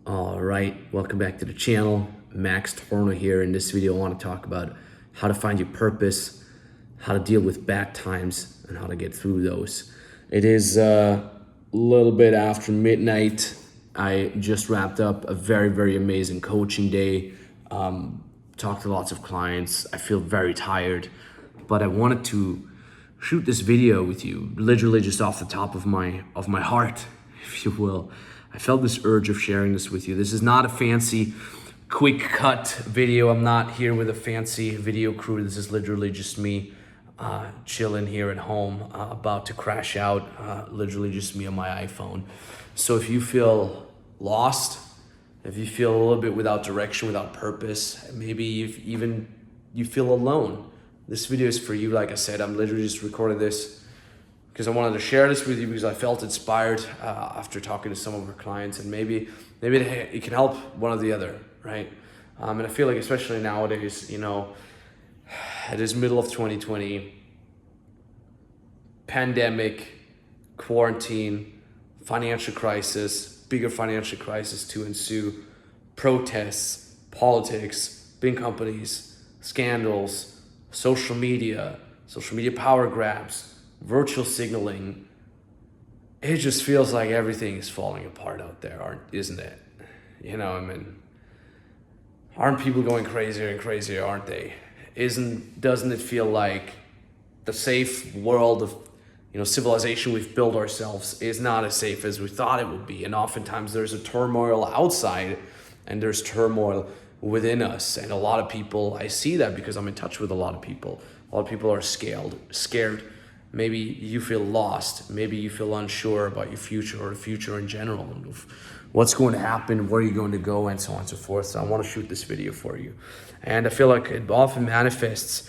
All right, welcome back to the channel. Max Tornow here. In this video, I want to talk about how to find your purpose, how to deal with bad times, and how to get through those. It is a little bit after midnight. I just wrapped up a very amazing coaching day. Talked to lots of clients. I feel very tired, but I wanted to shoot this video with you, literally just off the top of my heart, if you will. I felt this urge of sharing this with you. This is not a fancy, quick cut video. I'm not here with a fancy video crew. This is literally just me chilling here at home, about to crash out, literally just me on my iPhone. So if you feel lost, if you feel a little bit without direction, without purpose, maybe you feel alone, this video is for you. Like I said, I'm literally just recording this because I wanted to share this with you because I felt inspired after talking to some of our clients, and maybe it can help one or the other, right? And I feel like especially nowadays, you know, it is middle of 2020, pandemic, quarantine, financial crisis, bigger financial crisis to ensue, protests, politics, big companies, scandals, social media power grabs, virtual signaling. It just feels like everything is falling apart out there, isn't it? You know, I mean, aren't people going crazier and crazier, aren't they? Doesn't it feel like the safe world of, you know, civilization we've built ourselves is not as safe as we thought it would be? And oftentimes there's a turmoil outside and there's turmoil within us. And a lot of people, I see that because I'm in touch with a lot of people. A lot of people are scared. Maybe you feel lost. Maybe you feel unsure about your future or the future in general. What's going to happen, where are you going to go, and so on and so forth. So I want to shoot this video for you. And I feel like it often manifests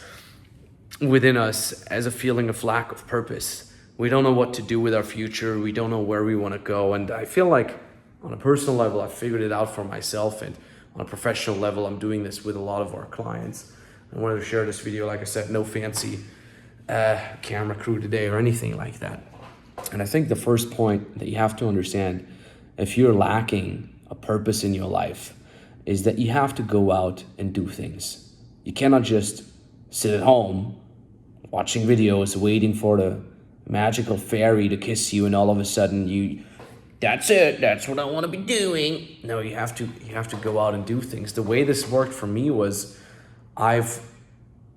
within us as a feeling of lack of purpose. We don't know what to do with our future. We don't know where we want to go. And I feel like on a personal level, I've figured it out for myself. And on a professional level, I'm doing this with a lot of our clients. I wanted to share this video, like I said, no fancy camera crew today or anything like that. And I think the first point that you have to understand, if you're lacking a purpose in your life, is that you have to go out and do things. You cannot just sit at home watching videos, waiting for the magical fairy to kiss you, and all of a sudden that's it, that's what I want to be doing. No, you have to go out and do things. The way this worked for me was I've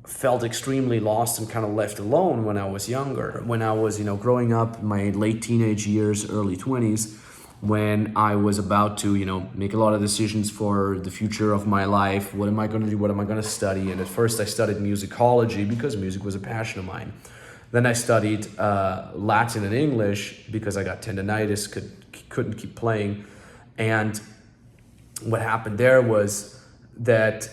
felt extremely lost and kind of left alone when I was younger. When I was, growing up, my late teenage years, early 20s, when I was about to, make a lot of decisions for the future of my life. What am I going to do? What am I going to study? And at first I studied musicology because music was a passion of mine. Then I studied Latin and English because I got tendonitis, couldn't keep playing. And what happened there was that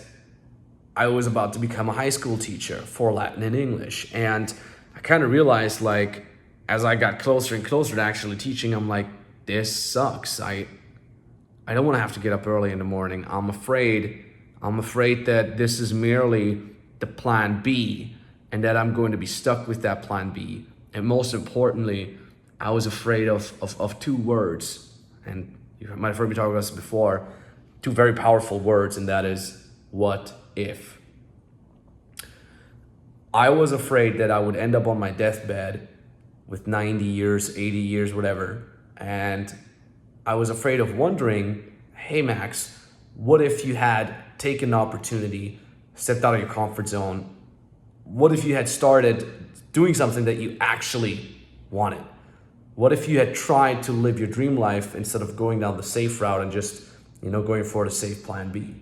I was about to become a high school teacher for Latin and English. And I kind of realized, like, as I got closer and closer to actually teaching, I'm like, this sucks. I don't want to have to get up early in the morning. I'm afraid that this is merely the plan B and that I'm going to be stuck with that plan B. And most importantly, I was afraid of two words. And you might have heard me talk about this before, two very powerful words, and that is, what if? I was afraid that I would end up on my deathbed with 90 years, 80 years, whatever. And I was afraid of wondering, hey, Max, what if you had taken the opportunity, stepped out of your comfort zone? What if you had started doing something that you actually wanted? What if you had tried to live your dream life instead of going down the safe route and just, going for the safe plan B?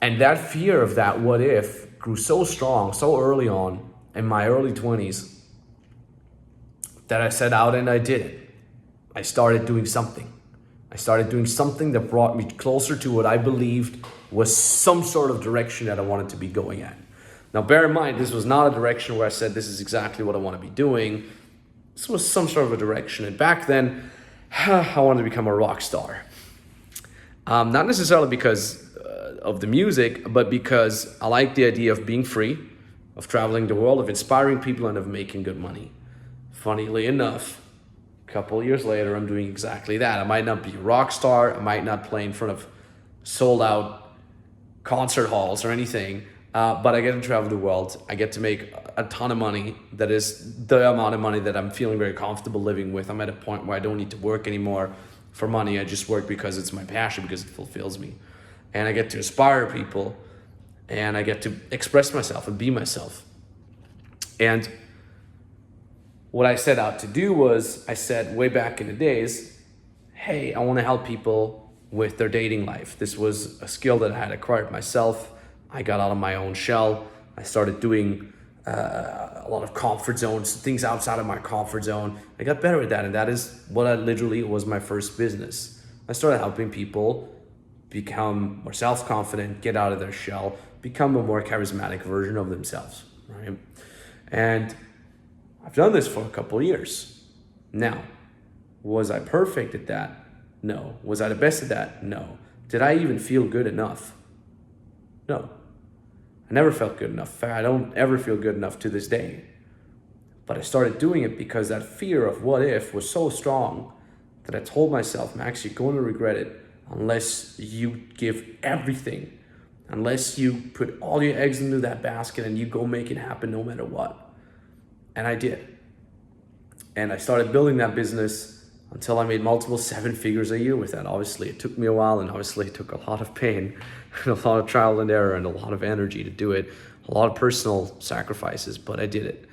And that fear of that what if grew so strong, so early on in my early 20s, that I set out and I did it. I started doing something. I started doing something that brought me closer to what I believed was some sort of direction that I wanted to be going at. Now, bear in mind, this was not a direction where I said, this is exactly what I want to be doing. This was some sort of a direction. And back then, I wanted to become a rock star. Not necessarily because of the music, but because I like the idea of being free, of traveling the world, of inspiring people, and of making good money. Funnily enough, couple of years later, I'm doing exactly that. I might not be a rock star. I might not play in front of sold out concert halls or anything, but I get to travel the world. I get to make a ton of money. That is the amount of money that I'm feeling very comfortable living with. I'm at a point where I don't need to work anymore for money. I just work because it's my passion, because it fulfills me. And I get to inspire people, and I get to express myself and be myself. And what I set out to do was, I said way back in the days, hey, I want to help people with their dating life. This was a skill that I had acquired myself. I got out of my own shell. I started doing a lot of comfort zones, things outside of my comfort zone. I got better at that, and that is what I literally was my first business. I started helping people become more self-confident, get out of their shell, become a more charismatic version of themselves, right? And I've done this for a couple of years. Now, was I perfect at that? No. Was I the best at that? No. Did I even feel good enough? No. I never felt good enough. In fact, I don't ever feel good enough to this day. But I started doing it because that fear of what if was so strong that I told myself, Max, you're going to regret it unless you give everything, unless you put all your eggs into that basket and you go make it happen no matter what. And I did. And I started building that business until I made multiple 7 figures a year with that. Obviously, it took me a while, and obviously it took a lot of pain and a lot of trial and error and a lot of energy to do it, a lot of personal sacrifices, but I did it.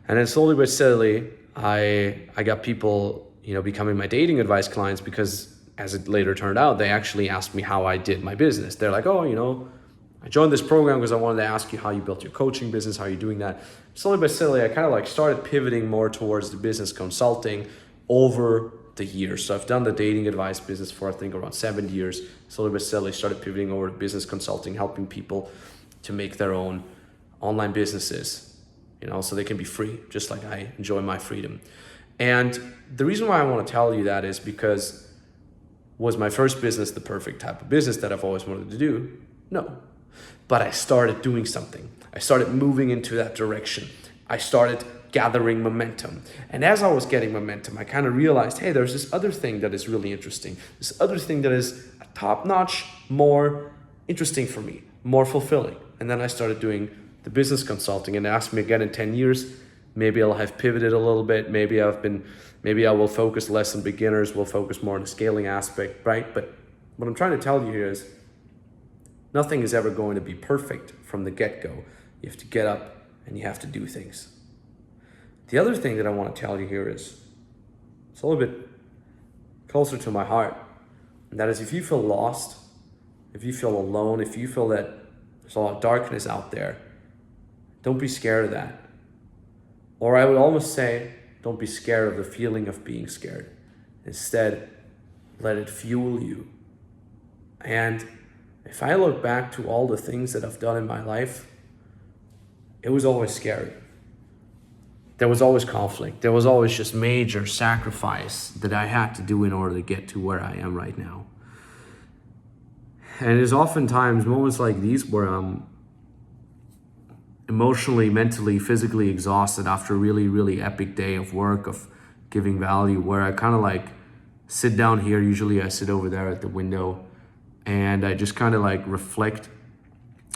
And then slowly but steadily, I got people, becoming my dating advice clients, because as it later turned out, they actually asked me how I did my business. They're like, I joined this program because I wanted to ask you how you built your coaching business, how you're doing that. Slowly but steadily, I kind of started pivoting more towards the business consulting over the years. So I've done the dating advice business for, I think, around 7 years. Slowly but steadily started pivoting over to business consulting, helping people to make their own online businesses, so they can be free, just like I enjoy my freedom. And the reason why I want to tell you that is because, was my first business the perfect type of business that I've always wanted to do? No. But I started doing something. I started moving into that direction. I started gathering momentum. And as I was getting momentum, I kind of realized, hey, there's this other thing that is really interesting. This other thing that is top-notch, more interesting for me, more fulfilling. And then I started doing the business consulting, and asked me again in 10 years, maybe I'll have pivoted a little bit. Maybe I will focus less on beginners, will focus more on the scaling aspect, right? But what I'm trying to tell you here is, nothing is ever going to be perfect from the get-go. You have to get up and you have to do things. The other thing that I want to tell you here is, it's a little bit closer to my heart. And that is, if you feel lost, if you feel alone, if you feel that there's a lot of darkness out there, don't be scared of that. Or I would almost say, don't be scared of the feeling of being scared. Instead, let it fuel you. And if I look back to all the things that I've done in my life, it was always scary. There was always conflict. There was always just major sacrifice that I had to do in order to get to where I am right now. And it is oftentimes moments like these where I'm emotionally, mentally, physically exhausted after a really, really epic day of work, of giving value, where I kind of sit down here. Usually I sit over there at the window, and I just kind of reflect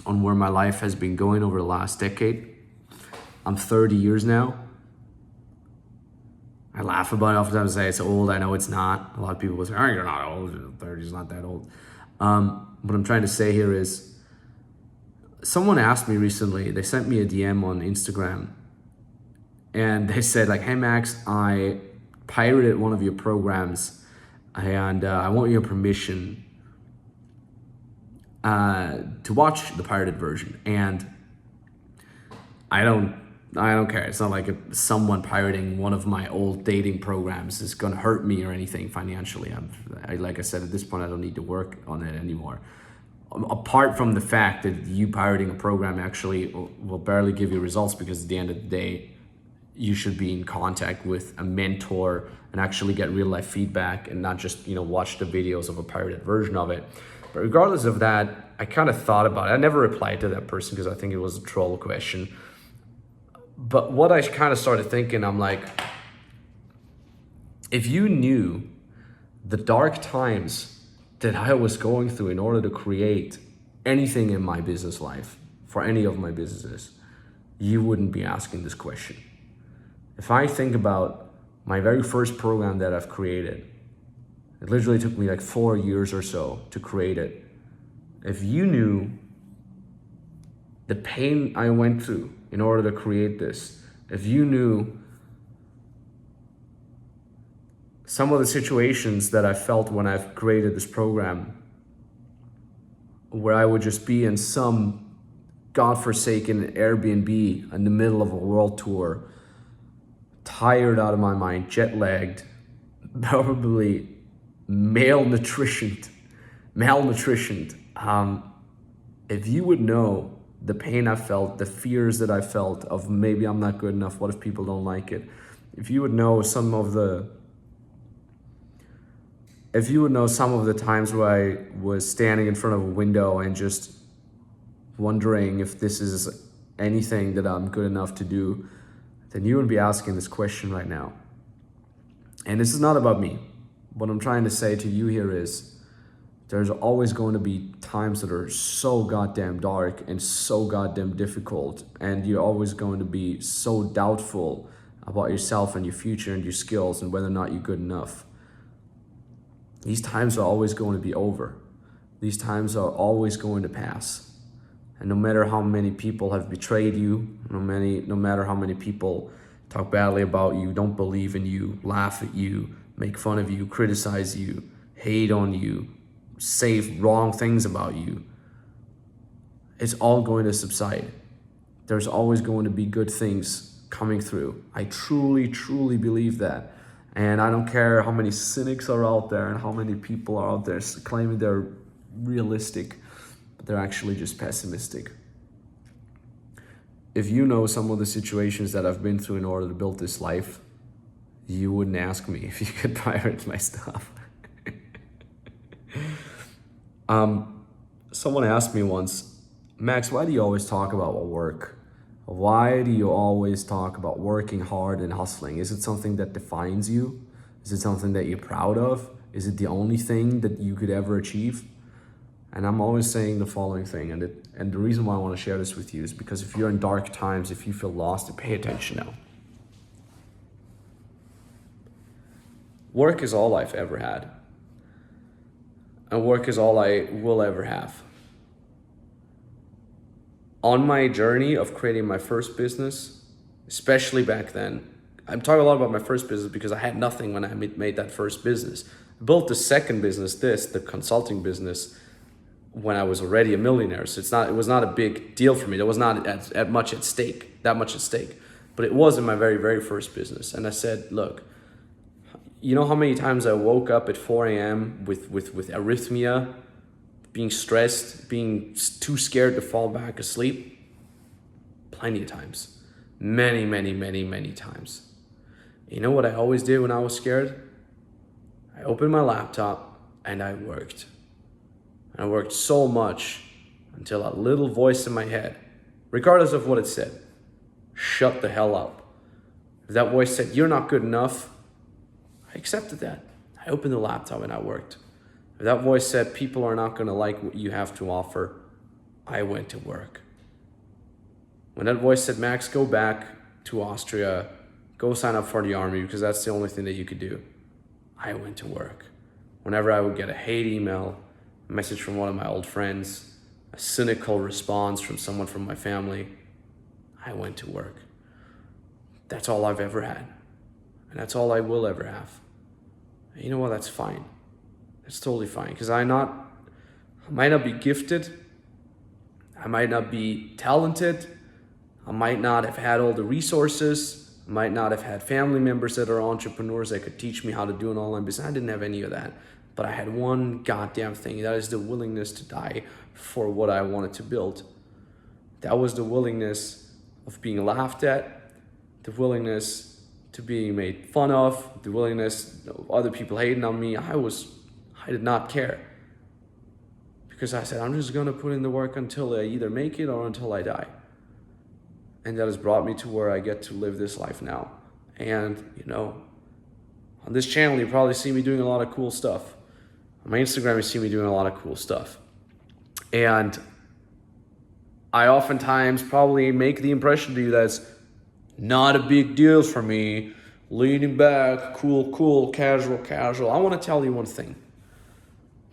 on where my life has been going over the last decade. I'm 30 years now. I laugh about it oftentimes, say it's old. I know it's not. A lot of people will say, oh, you're not old. 30 is not that old. What I'm trying to say here is, someone asked me recently, they sent me a DM on Instagram, and they said hey Max, I pirated one of your programs, and I want your permission to watch the pirated version. And I don't care. It's not like someone pirating one of my old dating programs is gonna hurt me or anything financially. Like I said, at this point, I don't need to work on it anymore. Apart from the fact that you pirating a program actually will barely give you results, because at the end of the day, you should be in contact with a mentor and actually get real life feedback, and not just watch the videos of a pirated version of it. But regardless of that, I kind of thought about it. I never replied to that person because I think it was a troll question. But what I kind of started thinking, I'm like, If you knew the dark times that I was going through in order to create anything in my business life, for any of my businesses, you wouldn't be asking this question. If I think about my very first program that I've created, it literally took me like 4 years or so to create it. If you knew the pain I went through in order to create this, if you knew some of the situations that I felt when I've created this program, where I would just be in some godforsaken Airbnb in the middle of a world tour, tired out of my mind, jet lagged, probably malnutritioned. If you would know the pain I felt, the fears that I felt of maybe I'm not good enough, what if people don't like it? If you would know some of the times where I was standing in front of a window and just wondering if this is anything that I'm good enough to do, then you would be asking this question right now. And this is not about me. What I'm trying to say to you here is there's always going to be times that are so goddamn dark and so goddamn difficult, and you're always going to be so doubtful about yourself and your future and your skills and whether or not you're good enough. These times are always going to be over. These times are always going to pass. And no matter how many people have betrayed you, no matter how many people talk badly about you, don't believe in you, laugh at you, make fun of you, criticize you, hate on you, say wrong things about you, it's all going to subside. There's always going to be good things coming through. I truly, truly believe that. And I don't care how many cynics are out there and how many people are out there claiming they're realistic, but they're actually just pessimistic. If you know some of the situations that I've been through in order to build this life, you wouldn't ask me if you could pirate my stuff. Someone asked me once, Max, why do you always talk about work? Why do you always talk about working hard and hustling? Is it something that defines you? Is it something that you're proud of? Is it the only thing that you could ever achieve? And I'm always saying the following thing, and the reason why I want to share this with you is because if you're in dark times, if you feel lost, pay attention now. Work is all I've ever had. And work is all I will ever have. On my journey of creating my first business, especially back then, I'm talking a lot about my first business because I had nothing when I made that first business. I built the second business, the consulting business, when I was already a millionaire. So it was not a big deal for me. There was not that much at stake. But it was in my very, very first business. And I said, look, you know how many times I woke up at 4 a.m. with arrhythmia, being stressed, being too scared to fall back asleep? Plenty of times. Many, many, many, many times. You know what I always did when I was scared? I opened my laptop and I worked. I worked so much until a little voice in my head, regardless of what it said, shut the hell up. If that voice said, you're not good enough, I accepted that. I opened the laptop and I worked. If that voice said, people are not going to like what you have to offer, I went to work. When that voice said, Max, go back to Austria, go sign up for the army because that's the only thing that you could do, I went to work. Whenever I would get a hate email, a message from one of my old friends, a cynical response from someone from my family, I went to work. That's all I've ever had. And that's all I will ever have. And you know what? That's fine. That's totally fine. Because I might not be gifted. I might not be talented. I might not have had all the resources. I might not have had family members that are entrepreneurs that could teach me how to do an online business. I didn't have any of that. But I had one goddamn thing. That is the willingness to die for what I wanted to build. That was the willingness of being laughed at, the willingness to be made fun of, the willingness of other people hating on me. I did not care. Because I said, I'm just going to put in the work until I either make it or until I die. And that has brought me to where I get to live this life now. And, On this channel, you probably see me doing a lot of cool stuff. On my Instagram, you see me doing a lot of cool stuff. And I oftentimes probably make the impression to you that it's not a big deal for me, leaning back, cool, casual. I want to tell you one thing,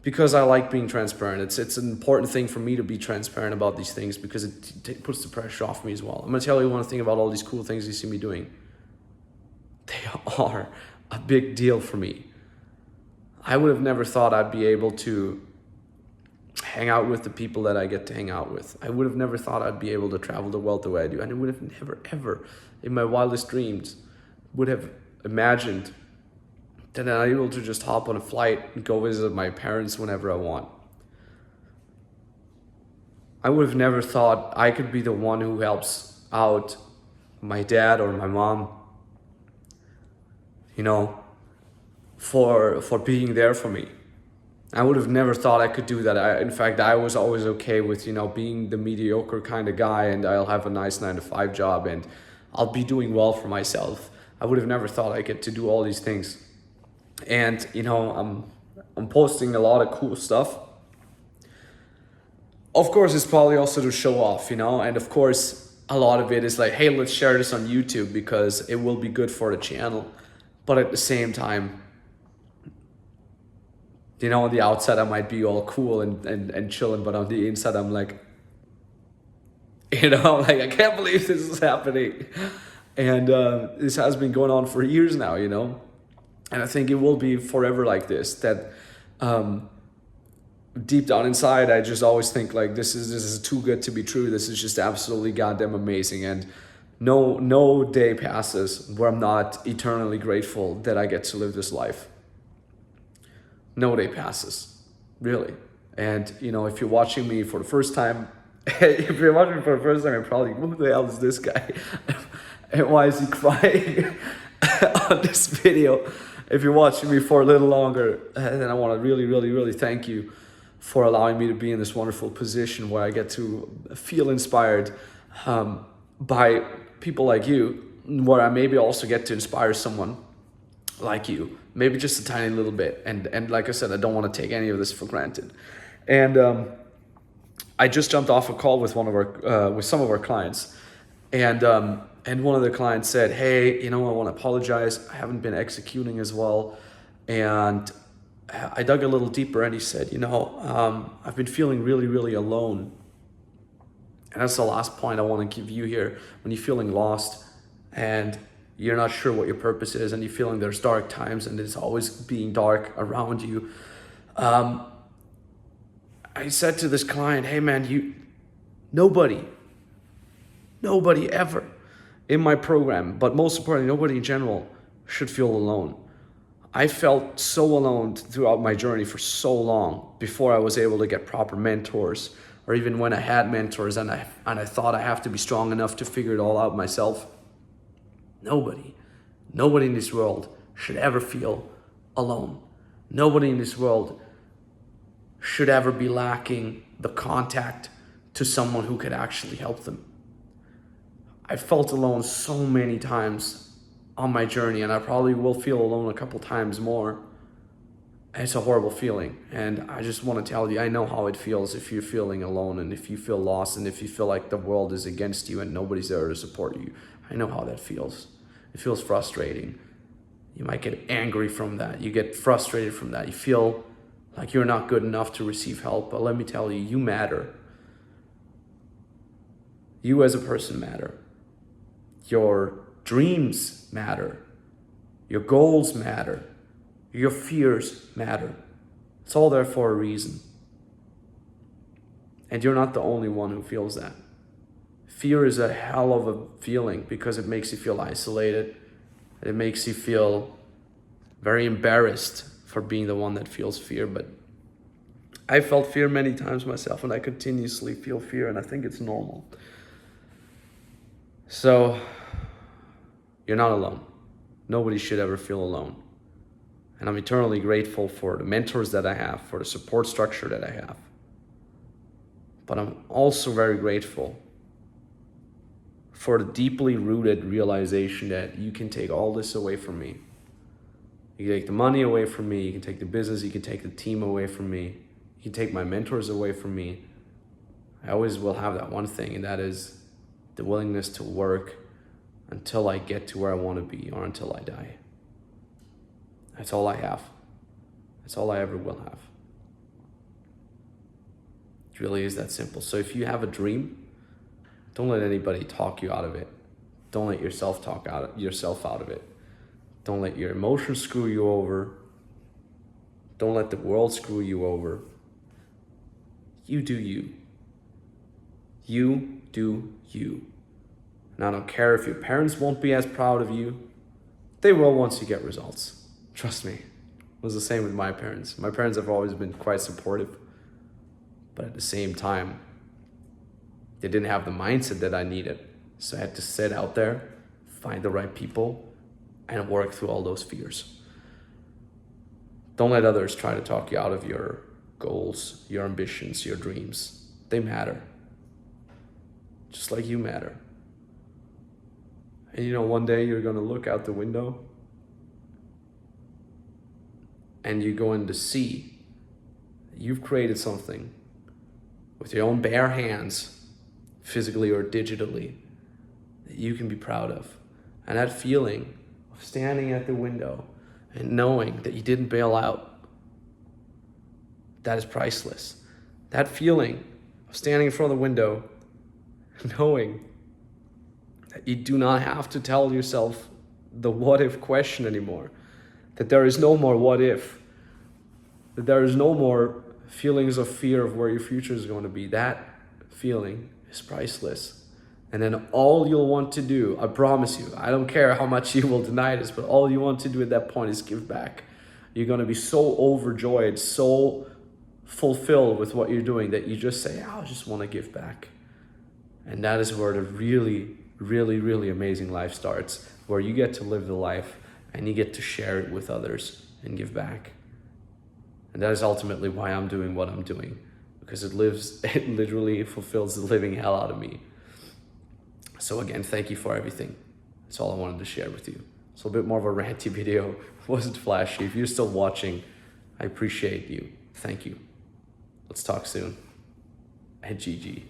because I like being transparent. It's an important thing for me to be transparent about these things, because it puts the pressure off me as well. I'm going to tell you one thing about all these cool things you see me doing. They are a big deal for me. I would have never thought I'd be able to hang out with the people that I get to hang out with. I would have never thought I'd be able to travel the world the way I do. And I would have never, ever, in my wildest dreams, would have imagined that I'm able to just hop on a flight and go visit my parents whenever I want. I would have never thought I could be the one who helps out my dad or my mom, for being there for me. I would have never thought I could do that. In fact, I was always okay with, being the mediocre kind of guy, and I'll have a nice 9-to-5 job and I'll be doing well for myself. I would have never thought I get to do all these things. And, I'm posting a lot of cool stuff. Of course, it's probably also to show off, and of course, a lot of it is like, hey, let's share this on YouTube because it will be good for the channel. But at the same time, on the outside, I might be all cool and chilling, but on the inside, I'm like, I can't believe this is happening. And this has been going on for years now, and I think it will be forever like this, that deep down inside, I just always think like, this is too good to be true. This is just absolutely goddamn amazing. And no day passes where I'm not eternally grateful that I get to live this life. No day passes, really. And, if you're watching me for the first time, you're probably, who the hell is this guy? And why is he crying on this video? If you're watching me for a little longer, then I want to really, really, really thank you for allowing me to be in this wonderful position where I get to feel inspired by people like you, where I maybe also get to inspire someone like you, maybe just a tiny little bit. And like I said, I don't want to take any of this for granted. And I just jumped off a call with with some of our clients, and one of the clients said, hey, I want to apologize. I haven't been executing as well. And I dug a little deeper, and he said, I've been feeling really, really alone. And that's the last point I want to give you here. When you're feeling lost and you're not sure what your purpose is, and you're feeling there's dark times and it's always being dark around you. I said to this client, hey man, nobody ever in my program, but most importantly, nobody in general should feel alone. I felt so alone throughout my journey for so long before I was able to get proper mentors, or even when I had mentors and I thought I have to be strong enough to figure it all out myself. Nobody in this world should ever feel alone. Nobody in this world should ever be lacking the contact to someone who could actually help them. I felt alone so many times on my journey, and I probably will feel alone a couple times more. It's a horrible feeling, and I just want to tell you, I know how it feels if you're feeling alone, and if you feel lost, and if you feel like the world is against you and nobody's there to support you. I know how that feels. It feels frustrating. You might get angry from that. You get frustrated from that. You feel like you're not good enough to receive help, but let me tell you, you matter. You as a person matter. Your dreams matter. Your goals matter. Your fears matter. It's all there for a reason. And you're not the only one who feels that. Fear is a hell of a feeling because it makes you feel isolated. It makes you feel very embarrassed for being the one that feels fear. But I felt fear many times myself, and I continuously feel fear, and I think it's normal. So, you're not alone. Nobody should ever feel alone. And I'm eternally grateful for the mentors that I have, for the support structure that I have. But I'm also very grateful for the deeply rooted realization that you can take all this away from me. You can take the money away from me. You can take the business. You can take the team away from me. You can take my mentors away from me. I always will have that one thing, and that is the willingness to work until I get to where I want to be or until I die. That's all I have. That's all I ever will have. It really is that simple. So if you have a dream, don't let anybody talk you out of it. Don't let yourself talk yourself out of it. Don't let your emotions screw you over. Don't let the world screw you over. You do you. You do you. And I don't care if your parents won't be as proud of you. They will once you get results. Trust me. It was the same with my parents. My parents have always been quite supportive. But at the same time, they didn't have the mindset that I needed. So I had to sit out there, find the right people, and work through all those fears. Don't let others try to talk you out of your goals, your ambitions, your dreams. They matter. Just like you matter. And one day you're going to look out the window and you're going to see that you've created something with your own bare hands, physically or digitally, that you can be proud of. And that feeling of standing at the window and knowing that you didn't bail out, that is priceless. That feeling of standing in front of the window, knowing that you do not have to tell yourself the what if question anymore, that there is no more what if, that there is no more feelings of fear of where your future is going to be. That feeling is priceless. And then all you'll want to do, I promise you, I don't care how much you will deny this, but all you want to do at that point is give back. You're going to be so overjoyed, so fulfilled with what you're doing that you just say, I just want to give back. And that is where the really, really, really amazing life starts, where you get to live the life and you get to share it with others and give back. And that is ultimately why I'm doing what I'm doing, because it literally fulfills the living hell out of me. So again, thank you for everything. That's all I wanted to share with you. It's a bit more of a ranty video. It wasn't flashy. If you're still watching, I appreciate you. Thank you. Let's talk soon. And GG.